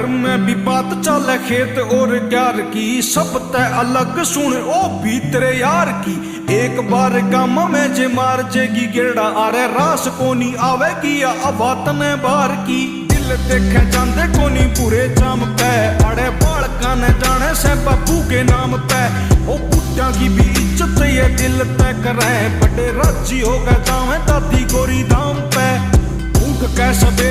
घर में भी बात चले खेत और प्यार की, सब तय अलग सुन ओ भी तेरे यार की। एक बार गामा में जे मार जेगी गेड़ा, अरे रास कोनी आवेगी या अवातने बार की। दिल देखे जाते कोनी पूरे जाम पे, अड़े बालका ने जाने से बापू के नाम पे। ओ बुढ़ा की भी इज्जत ये दिल तय करे, बड़े राजी हो गए जावे दादी गोरी धाम पे। ऊँट कैसे